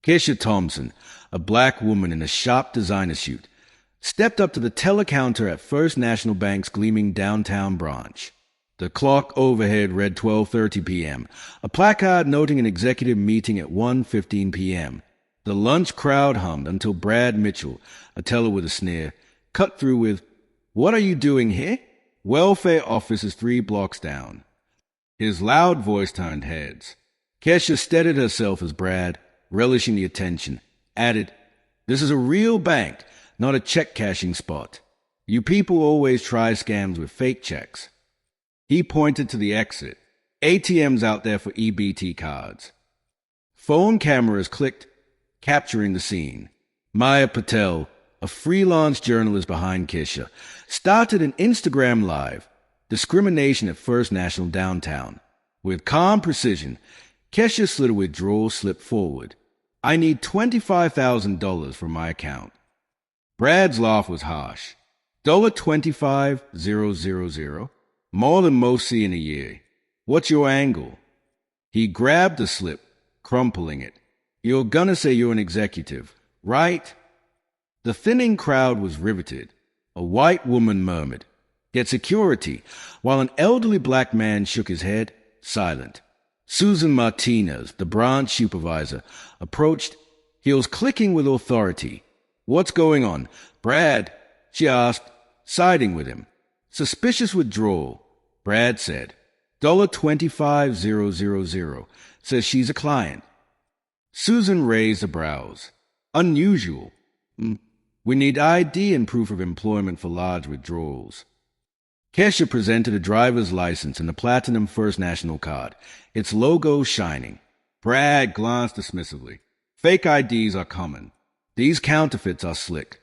Keisha Thompson, a black woman in a sharp designer suit, stepped up to the teller counter at First National Bank's gleaming downtown branch. The clock overhead read 12:30 p.m., a placard noting an executive meeting at 1:15 p.m. The lunch crowd hummed until Brad Mitchell, a teller with a sneer, cut through with, "What are you doing here? Welfare office is 3 blocks down." His loud voice turned heads. Kesha steadied herself as Brad, relishing the attention, added, "This is a real bank, not a check-cashing spot. You people always try scams with fake checks." He pointed to the exit. ATMs out there for EBT cards. Phone cameras clicked, capturing the scene. Maya Patel, a freelance journalist behind Kesha, started an Instagram Live, discrimination at First National downtown. With calm precision, Kesha slid a withdrawal slip forward. "I need $25,000 from my account." Brad's laugh was harsh. $25,000? More than most see in a year. What's your angle? He grabbed the slip, crumpling it. "You're gonna say you're an executive, right?" The thinning crowd was riveted. A white woman murmured, "Get security," while an elderly black man shook his head, silent. Susan Martinez, the branch supervisor, approached, heels clicking with authority. "What's going on, Brad?" she asked, siding with him. "Suspicious withdrawal," Brad said. $25,000, says she's a client. Susan raised her brows. "Unusual. We need ID and proof of employment for large withdrawals." Kesha presented a driver's license and a platinum First National card, its logo shining. Brad glanced dismissively. "Fake IDs are common. These counterfeits are slick."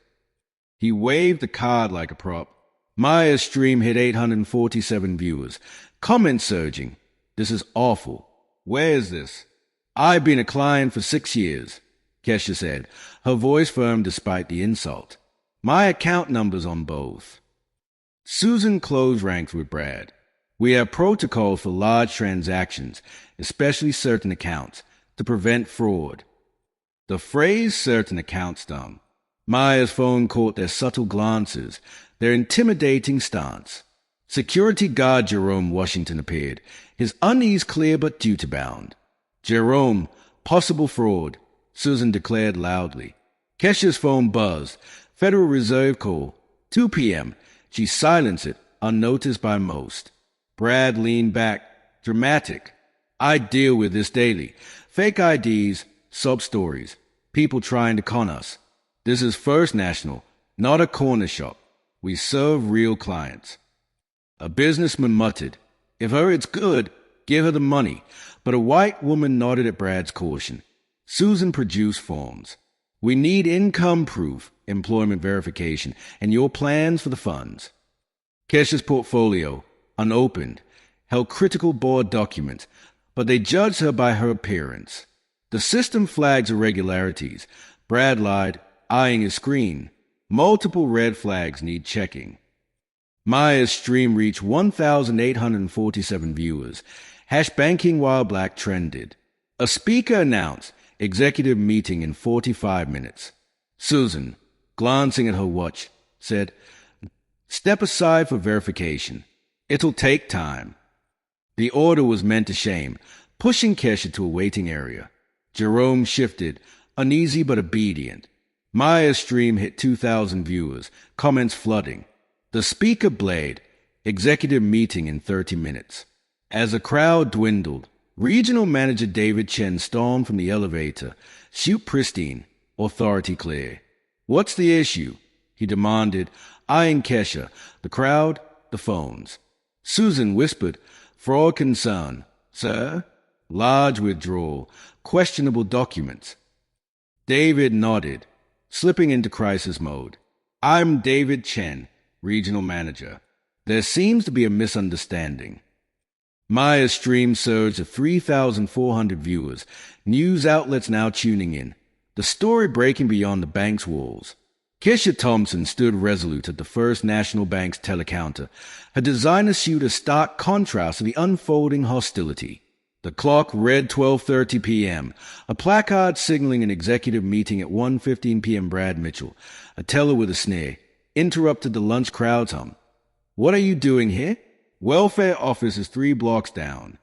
He waved the card like a prop. Maya's stream hit 847 viewers. Comments surging. "This is awful. Where is this?" "I've been a client for 6 years," Kesha said, her voice firm despite the insult. "My account number's on both." Susan closed ranks with Brad. "We have protocols for large transactions, especially certain accounts, to prevent fraud." The phrase "certain accounts" stung. Maya's phone caught their subtle glances, their intimidating stance. Security guard Jerome Washington appeared, his unease clear but duty-bound. "Jerome, possible fraud," Susan declared loudly. Kesha's phone buzzed. Federal Reserve call. 2 p.m. She silenced it, unnoticed by most. Brad leaned back, dramatic. "I deal with this daily. Fake IDs, sob stories, people trying to con us. This is First National, not a corner shop. We serve real clients." A businessman muttered, "If her it's good, give her the money." But a white woman nodded at Brad's caution. Susan produced forms. "We need income proof, employment verification, and your plans for the funds." Kesha's portfolio, unopened, held critical board documents, but they judged her by her appearance. "The system flags irregularities," Brad lied, eyeing his screen. "Multiple red flags need checking." Maya's stream reached 1,847 viewers. Banking while black trended. A speaker announced, "Executive meeting in 45 minutes." Susan, glancing at her watch, said, "Step aside for verification. It'll take time." The order was meant to shame, pushing Kesha to a waiting area. Jerome shifted, uneasy but obedient. Maya's stream hit 2,000 viewers, comments flooding. The speaker blared, "Executive meeting in 30 minutes." As the crowd dwindled, Regional Manager David Chen stormed from the elevator, suit pristine, authority clear. "What's the issue?" he demanded, eyeing Kesha, the crowd, the phones. Susan whispered, "Fraud concern, sir. Large withdrawal, questionable documents." David nodded, slipping into crisis mode. "I'm David Chen, Regional Manager. There seems to be a misunderstanding." Maya's stream surged to 3,400 viewers, news outlets now tuning in, the story breaking beyond the bank's walls. Kesha Thompson stood resolute at the First National Bank's telecounter, her designer suit a stark contrast to the unfolding hostility. The clock read 12:30 p.m., a placard signaling an executive meeting at 1:15 p.m. Brad Mitchell, a teller with a sneer, interrupted the lunch crowd's hum. "What are you doing here? Welfare office is 3 blocks down."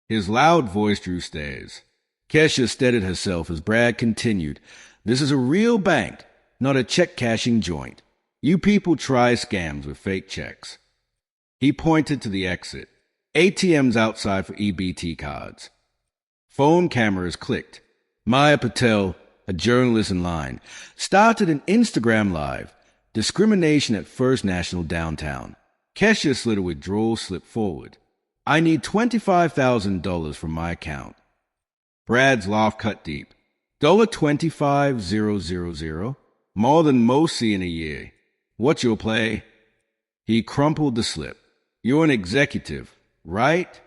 His loud voice drew stares. Kesha steadied herself as Brad continued, "This is a real bank, not a check-cashing joint. You people try scams with fake checks." He pointed to the exit. ATMs outside for EBT cards. Phone cameras clicked. Maya Patel, a journalist in line, started an Instagram Live. Discrimination at First National downtown. Kesha slid a withdrawal slip forward. "I need $25,000 from my account." Brad's laugh cut deep. $25,000? More than most see in a year. What's your play? He crumpled the slip. "You're an executive, right?"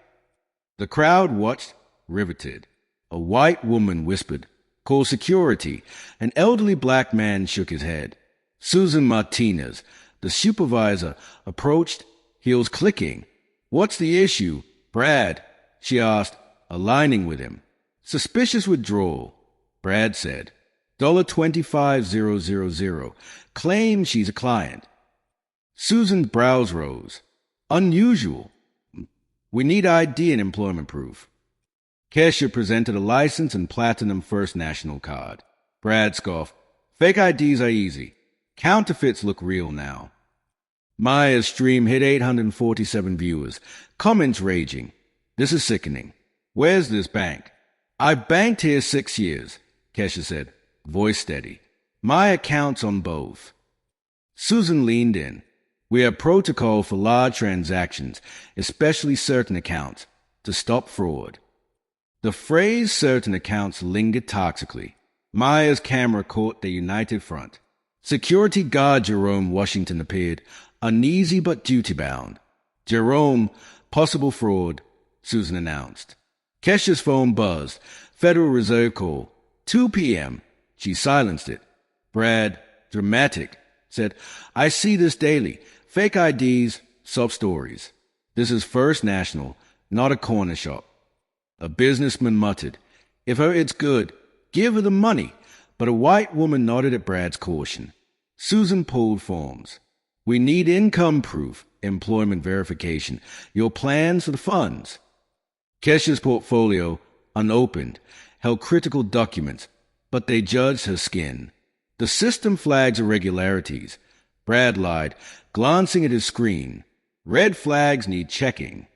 The crowd watched, riveted. A white woman whispered, "Call security." An elderly black man shook his head. Susan Martinez, the supervisor, approached, heels clicking. "What's the issue, Brad?" she asked, aligning with him. "Suspicious withdrawal," Brad said. $25,000. Claims she's a client. Susan's brows rose. "Unusual. We need ID and employment proof." Kesha presented a license and platinum First National card. Brad scoffed. "Fake IDs are easy. Counterfeits look real now." Maya's stream hit 847 viewers. Comments raging. "This is sickening. Where's this bank?" "I've banked here 6 years," Kesha said, voice steady. "My account's on both." Susan leaned in. "We have protocol for large transactions, especially certain accounts, to stop fraud." The phrase "certain accounts" lingered toxically. Maya's camera caught their united front. Security guard Jerome Washington appeared, uneasy but duty-bound. "Jerome, possible fraud," Susan announced. Kesha's phone buzzed. Federal Reserve call. 2 p.m. She silenced it. Brad, dramatic, said, "I see this daily. Fake IDs, sob stories. This is First National, not a corner shop." A businessman muttered, "If it's good, give her the money." But a white woman nodded at Brad's caution. Susan pulled forms. "We need income proof, employment verification, your plans for the funds." Kesha's portfolio, unopened, held critical documents, but they judged her skin. "The system flags irregularities," Brad lied, glancing at his screen. "Red flags need checking."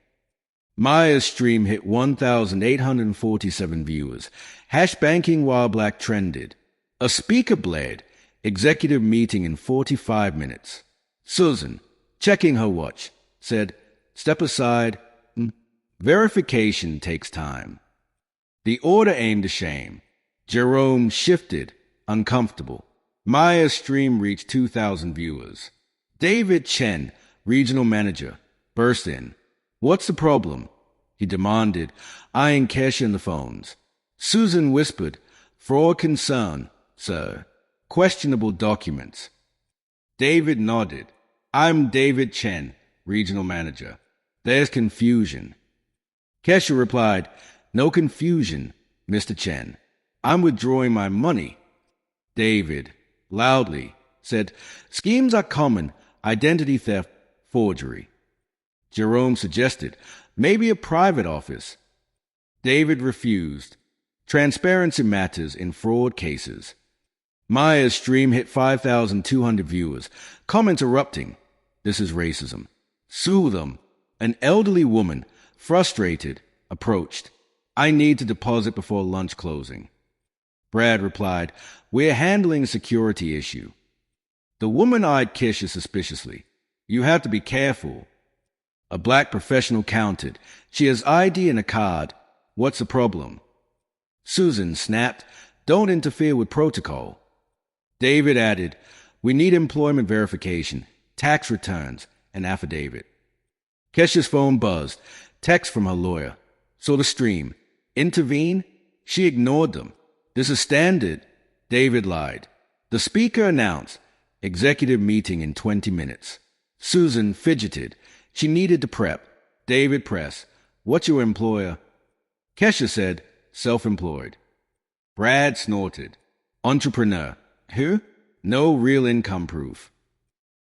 Maya's stream hit 1,847 viewers. Hash banking while black trended. A speaker blared. Executive meeting in 45 minutes. Susan, checking her watch, said, "Step aside. Verification takes time." The order aimed a shame. Jerome shifted, uncomfortable. Maya's stream reached 2,000 viewers. David Chen, regional manager, burst in. "What's the problem?" he demanded, eyeing Kesha in the phones. Susan whispered, "Fraud concern, sir. Questionable documents." David nodded. "I'm David Chen, regional manager. There's confusion." Kesha replied, "No confusion, Mr. Chen. I'm withdrawing my money." David, loudly, said, "Schemes are common. Identity theft, forgery." Jerome suggested, "Maybe a private office." David refused. Transparency matters in fraud cases. Maya's stream hit 5,200 viewers. Comments erupting. "This is racism. Sue them." An elderly woman, frustrated, approached. "I need to deposit before lunch closing." Brad replied, "We're handling a security issue." The woman eyed Kesha suspiciously. "You have to be careful." A black professional countered. "She has ID and a card. What's the problem?" Susan snapped, "Don't interfere with protocol." David added, "We need employment verification, tax returns, and affidavit." Kesha's phone buzzed. Text from her lawyer. Saw the stream. Intervene? She ignored them. "This is standard." David lied. The speaker announced, "Executive meeting in 20 minutes." Susan fidgeted. She needed to prep. David pressed, "What's your employer?" Kesha said, self-employed. Brad snorted. Entrepreneur. Who? No real income proof.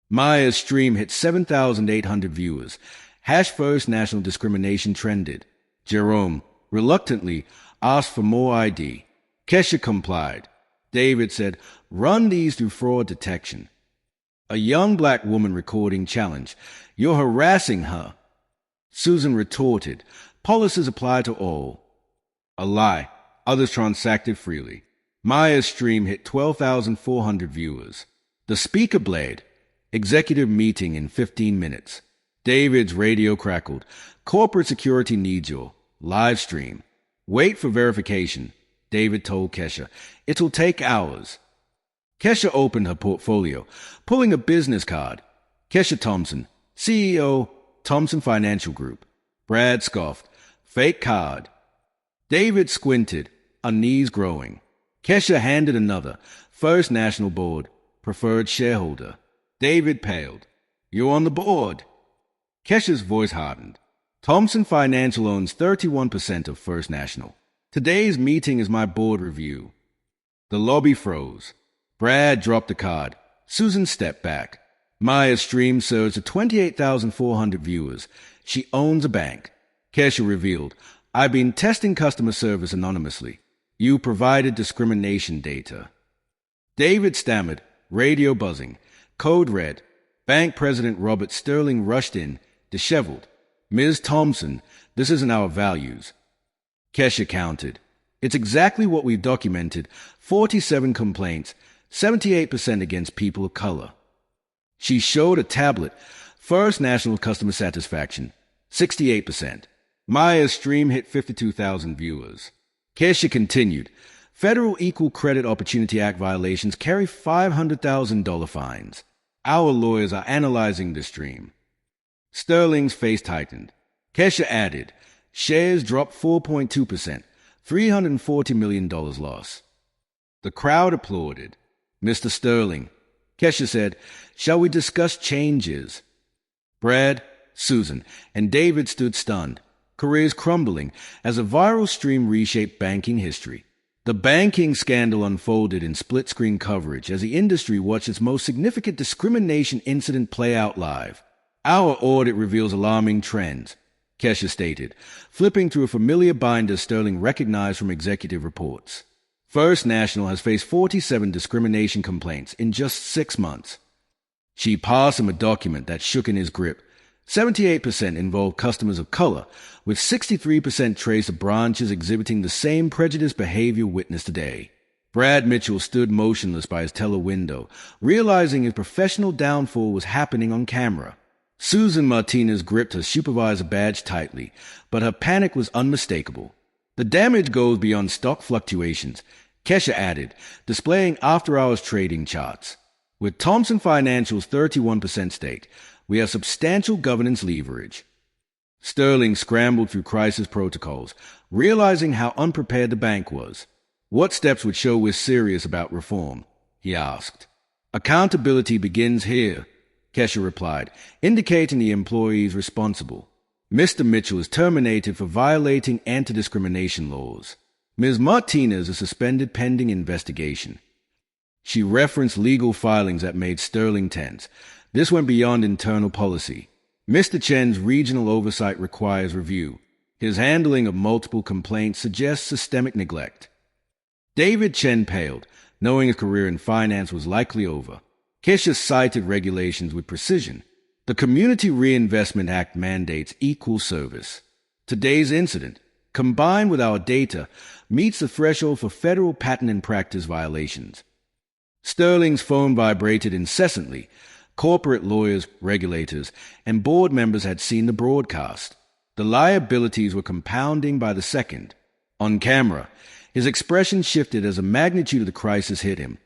Maya's stream hit 7,800 viewers. #First National Discrimination trended. Jerome, reluctantly, asked for more ID. Kesha complied. David said, run these through fraud detection. A young black woman recording challenge. You're harassing her. Susan retorted. Policies apply to all. A lie. Others transacted freely. Maya's stream hit 12,400 viewers. The speaker blade. Executive meeting in 15 minutes. David's radio crackled. Corporate security needs your live stream. Wait for verification. David told Kesha. It'll take hours. Kesha opened her portfolio, pulling a business card. Kesha Thompson, CEO, Thompson Financial Group. Brad scoffed. Fake card. David squinted, unease growing. Kesha handed another. First National Board. Preferred shareholder. David paled. You're on the board. Kesha's voice hardened. Thompson Financial owns 31% of First National. Today's meeting is my board review. The lobby froze. Brad dropped the card. Susan stepped back. Maya's stream surged to 28,400 viewers. She owns a bank. Kesha revealed, I've been testing customer service anonymously. You provided discrimination data. David stammered, radio buzzing. Code red. Bank President Robert Sterling rushed in, disheveled. Ms. Thompson, this isn't our values. Kesha counted. It's exactly what we've documented. 47 complaints, 78% against people of color. She showed a tablet. First National Customer Satisfaction, 68%. Maya's stream hit 52,000 viewers. Kesha continued. Federal Equal Credit Opportunity Act violations carry $500,000 fines. Our lawyers are analyzing the stream. Sterling's face tightened. Kesha added, shares dropped 4.2%, $340 million loss. The crowd applauded. Mr. Sterling, Kesha said, shall we discuss changes? Brad, Susan, and David stood stunned, careers crumbling as a viral stream reshaped banking history. The banking scandal unfolded in split-screen coverage as the industry watched its most significant discrimination incident play out live. Our audit reveals alarming trends, Kesha stated, flipping through a familiar binder Sterling recognized from executive reports. First National has faced 47 discrimination complaints in just 6 months. She passed him a document that shook in his grip. 78% involved customers of color, with 63% traced to branches exhibiting the same prejudiced behavior witnessed today. Brad Mitchell stood motionless by his teller window, realizing his professional downfall was happening on camera. Susan Martinez gripped her supervisor badge tightly, but her panic was unmistakable. The damage goes beyond stock fluctuations, Kesha added, displaying after-hours trading charts. With Thompson Financial's 31% stake, we have substantial governance leverage. Sterling scrambled through crisis protocols, realizing how unprepared the bank was. What steps would show we're serious about reform? He asked. Accountability begins here, Kesha replied, indicating the employees responsible. Mr. Mitchell is terminated for violating anti-discrimination laws. Ms. Martinez is suspended pending investigation. She referenced legal filings that made Sterling tense. This went beyond internal policy. Mr. Chen's regional oversight requires review. His handling of multiple complaints suggests systemic neglect. David Chen paled, knowing his career in finance was likely over. Kesha cited regulations with precision. The Community Reinvestment Act mandates equal service. Today's incident, combined with our data, meets the threshold for federal patent and practice violations. Sterling's phone vibrated incessantly. Corporate lawyers, regulators, and board members had seen the broadcast. The liabilities were compounding by the second. On camera, his expression shifted as the magnitude of the crisis hit him.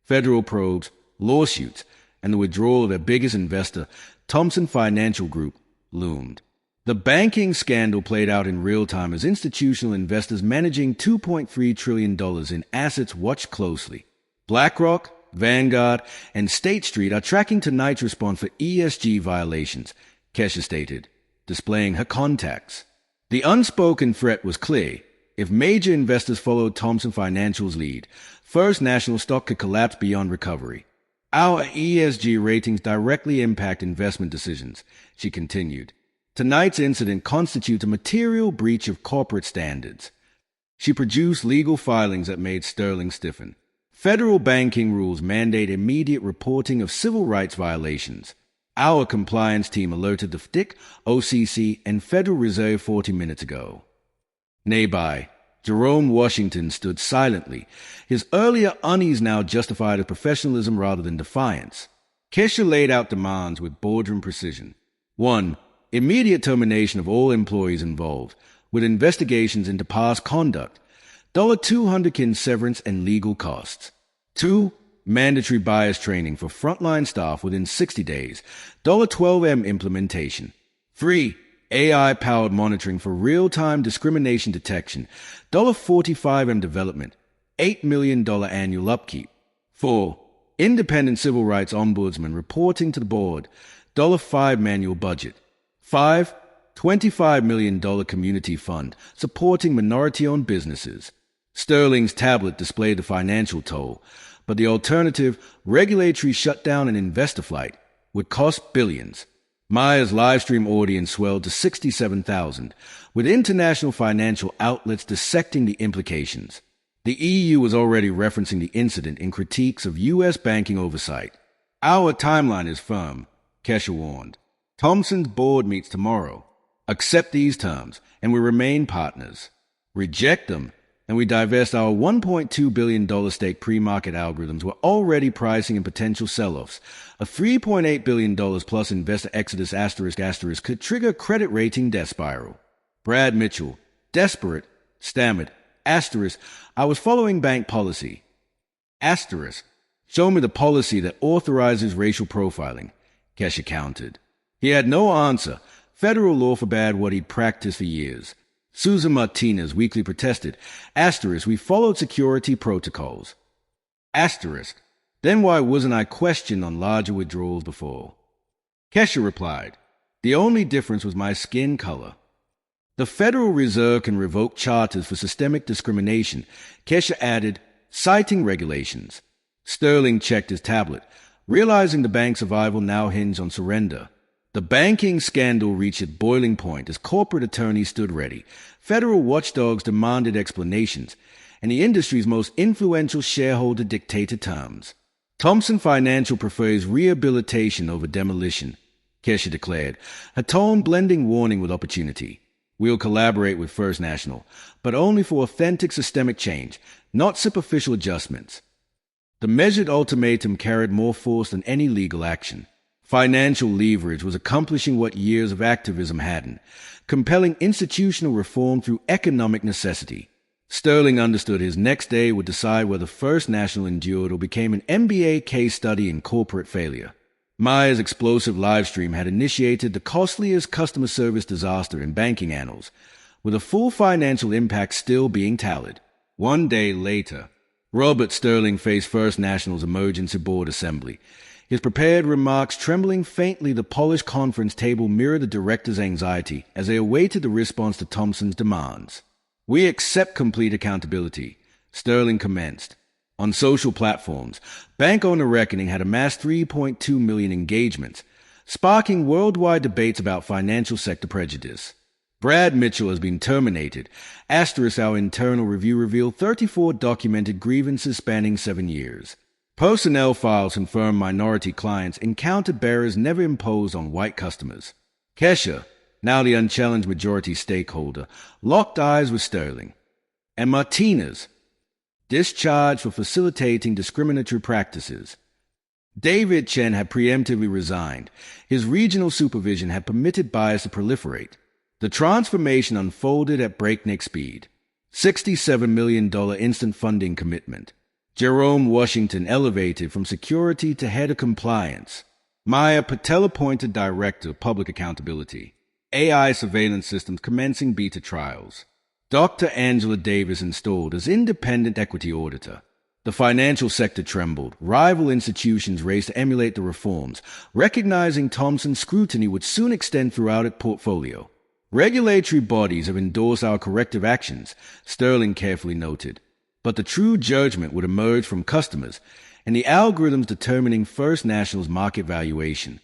Federal probes, lawsuits, and the withdrawal of their biggest investor, Thompson Financial Group, loomed. The banking scandal played out in real time as institutional investors managing $2.3 trillion in assets watched closely. BlackRock, Vanguard, and State Street are tracking tonight's response for ESG violations, Kesha stated, displaying her contacts. The unspoken threat was clear. If major investors followed Thomson Financial's lead, First National stock could collapse beyond recovery. Our ESG ratings directly impact investment decisions, she continued. Tonight's incident constitutes a material breach of corporate standards. She produced legal filings that made Sterling stiffen. Federal banking rules mandate immediate reporting of civil rights violations. Our compliance team alerted the FDIC, OCC, and Federal Reserve 40 minutes ago. Nearby, Jerome Washington stood silently, his earlier unease now justified as professionalism rather than defiance. Kesha laid out demands with boardroom precision. 1. Immediate termination of all employees involved, with investigations into past conduct. $200 in severance and legal costs. 2. Mandatory bias training for frontline staff within 60 days. $12M implementation. 3. AI-powered monitoring for real-time discrimination detection. $45M development. $8 million annual upkeep. 4. Independent civil rights ombudsman reporting to the board. $5 manual budget. 5. $25 million community fund supporting minority-owned businesses. Sterling's tablet displayed the financial toll, but the alternative, regulatory shutdown and investor flight, would cost billions. Maya's livestream audience swelled to 67,000, with international financial outlets dissecting the implications. The EU was already referencing the incident in critiques of U.S. banking oversight. Our timeline is firm, Kesha warned. Thomson's board meets tomorrow. Accept these terms, and we remain partners. Reject them, and we divest our $1.2 billion stake pre-market algorithms were already pricing in potential sell-offs. A $3.8 billion plus investor exodus *** could trigger a credit rating death spiral. Brad Mitchell, desperate, stammered, **, I was following bank policy. *, show me the policy that authorizes racial profiling, Kesha countered. He had no answer. Federal law forbade what he'd practiced for years. Susan Martinez weakly protested. *, we followed security protocols. *, then why wasn't I questioned on larger withdrawals before? Kesha replied, the only difference was my skin color. The Federal Reserve can revoke charters for systemic discrimination. Kesha added, citing regulations. Sterling checked his tablet, realizing the bank's survival now hinged on surrender. The banking scandal reached its boiling point as corporate attorneys stood ready. Federal watchdogs demanded explanations, and the industry's most influential shareholder dictated terms. Thomson Financial prefers rehabilitation over demolition, Kesha declared, her tone blending warning with opportunity. We'll collaborate with First National, but only for authentic systemic change, not superficial adjustments. The measured ultimatum carried more force than any legal action. Financial leverage was accomplishing what years of activism hadn't, compelling institutional reform through economic necessity. Sterling understood his next day would decide whether First National endured or became an MBA case study in corporate failure. Maya's explosive livestream had initiated the costliest customer service disaster in banking annals, with a full financial impact still being tallied. 1 day later, Robert Sterling faced First National's emergency board assembly. His prepared remarks trembling faintly, the polished conference table mirrored the director's anxiety as they awaited the response to Thomson's demands. We accept complete accountability, Sterling commenced. On social platforms, Bank Owner Reckoning had amassed 3.2 million engagements, sparking worldwide debates about financial sector prejudice. Brad Mitchell has been terminated. *, our internal review revealed 34 documented grievances spanning 7 years. Personnel files confirm minority clients encountered barriers never imposed on white customers. Kesha, now the unchallenged majority stakeholder, locked eyes with Sterling. And Martinez, discharged for facilitating discriminatory practices. David Chen had preemptively resigned. His regional supervision had permitted bias to proliferate. The transformation unfolded at breakneck speed. $67 million instant funding commitment. Jerome Washington elevated from security to head of compliance. Maya Patel appointed director of public accountability. AI surveillance systems commencing beta trials. Dr. Angela Davis installed as independent equity auditor. The financial sector trembled. Rival institutions raced to emulate the reforms, recognizing Thomson's scrutiny would soon extend throughout its portfolio. Regulatory bodies have endorsed our corrective actions, Sterling carefully noted, but the true judgment would emerge from customers and the algorithms determining First National's market valuation.